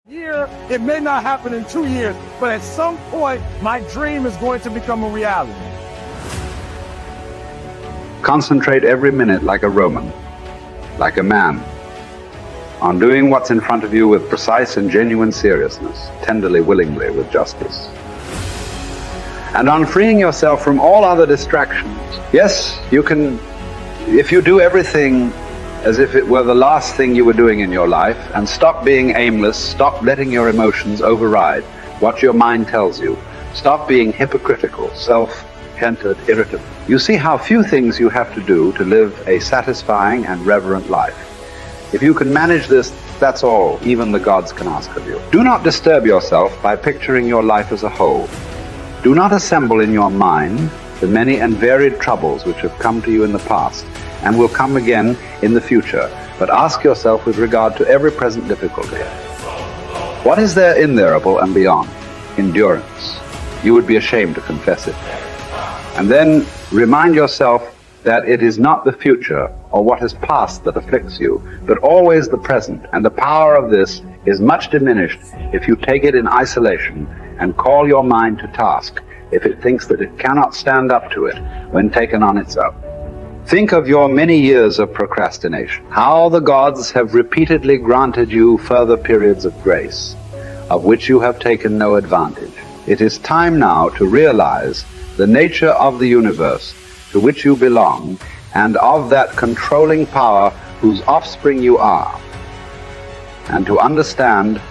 Year, it may not happen in 2 years, but at some point, my dream is going to become a reality. Concentrate every minute like a Roman, like a man, on doing what's in front of you with precise and genuine seriousness, tenderly, willingly, with justice. And on freeing yourself from all other distractions. Yes, you can, if you do everything as if it were the last thing you were doing in your life, and stop being aimless, stop letting your emotions override what your mind tells you, stop being hypocritical, self-centered, irritable. You see how few things you have to do to live a satisfying and reverent life. If you can manage this, that's all even the gods can ask of you. Do not disturb yourself by picturing your life as a whole. Do not assemble in your mind the many and varied troubles which have come to you in the past and will come again in the future, but ask yourself with regard to every present difficulty, what is there innerable and beyond? Endurance. You would be ashamed to confess it. And then remind yourself that it is not the future or what has passed that afflicts you, but always the present, and the power of this is much diminished if you take it in isolation and call your mind to task if it thinks that it cannot stand up to it when taken on its own. Think of your many years of procrastination, how the gods have repeatedly granted you further periods of grace, of which you have taken no advantage. It is time now to realize the nature of the universe to which you belong, and of that controlling power whose offspring you are, and to understand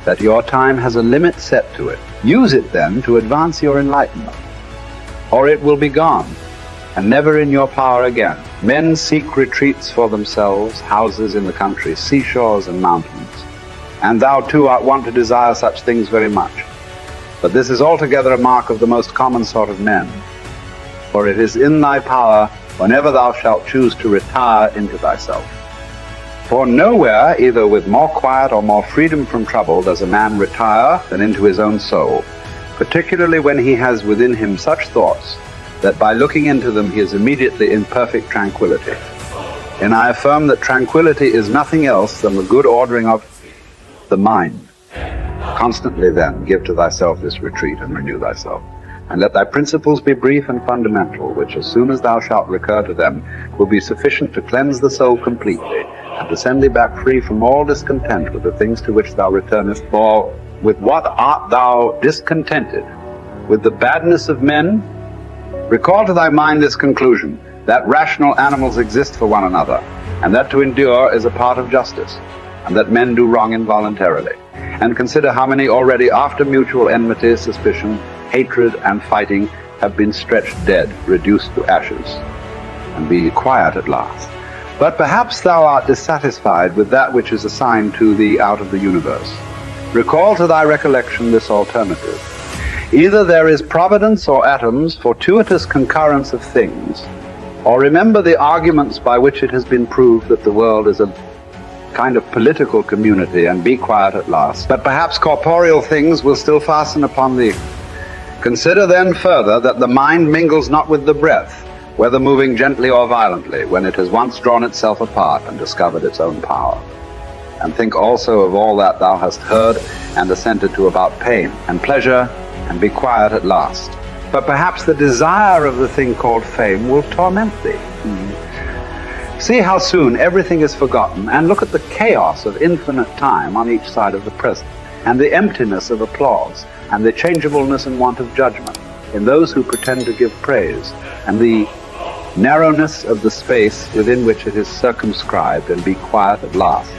that your time has a limit set to it. Use it then to advance your enlightenment, or it will be gone, and never in your power again. Men seek retreats for themselves, houses in the country, seashores and mountains. And thou too art wont to desire such things very much. But this is altogether a mark of the most common sort of men. For it is in thy power, whenever thou shalt choose, to retire into thyself. For nowhere, either with more quiet or more freedom from trouble, does a man retire than into his own soul, particularly when he has within him such thoughts that by looking into them he is immediately in perfect tranquility. And I affirm that tranquility is nothing else than the good ordering of the mind. Constantly then give to thyself this retreat and renew thyself. And let thy principles be brief and fundamental, which as soon as thou shalt recur to them will be sufficient to cleanse the soul completely, and to send thee back free from all discontent with the things to which thou returnest. For with what art thou discontented? With the badness of men? Recall to thy mind this conclusion, that rational animals exist for one another, and that to endure is a part of justice, and that men do wrong involuntarily. And consider how many already, after mutual enmity, suspicion, hatred, and fighting, have been stretched dead, reduced to ashes, and be quiet at last. But perhaps thou art dissatisfied with that which is assigned to thee out of the universe. Recall to thy recollection this alternative. Either there is providence or atoms, fortuitous concurrence of things, or remember the arguments by which it has been proved that the world is a kind of political community, and be quiet at last. But perhaps corporeal things will still fasten upon thee. Consider then further that the mind mingles not with the breath, whether moving gently or violently, when it has once drawn itself apart and discovered its own power. And think also of all that thou hast heard and assented to about pain and pleasure, and be quiet at last. But perhaps the desire of the thing called fame will torment thee. See how soon everything is forgotten, and look at the chaos of infinite time on each side of the present, and the emptiness of applause, and the changeableness and want of judgment in those who pretend to give praise, and the narrowness of the space within which it is circumscribed, and be quiet at last.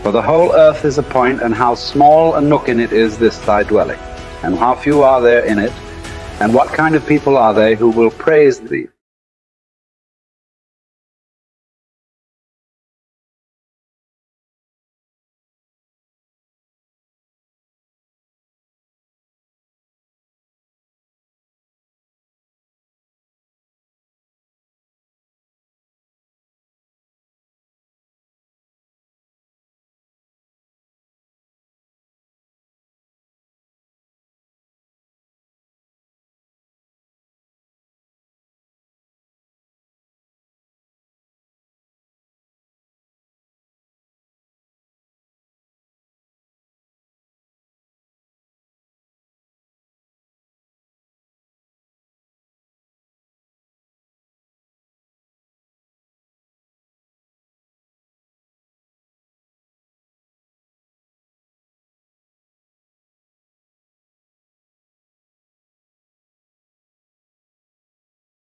For the whole earth is a point, and how small a nook in it is this thy dwelling, and how few are there in it, and what kind of people are they who will praise thee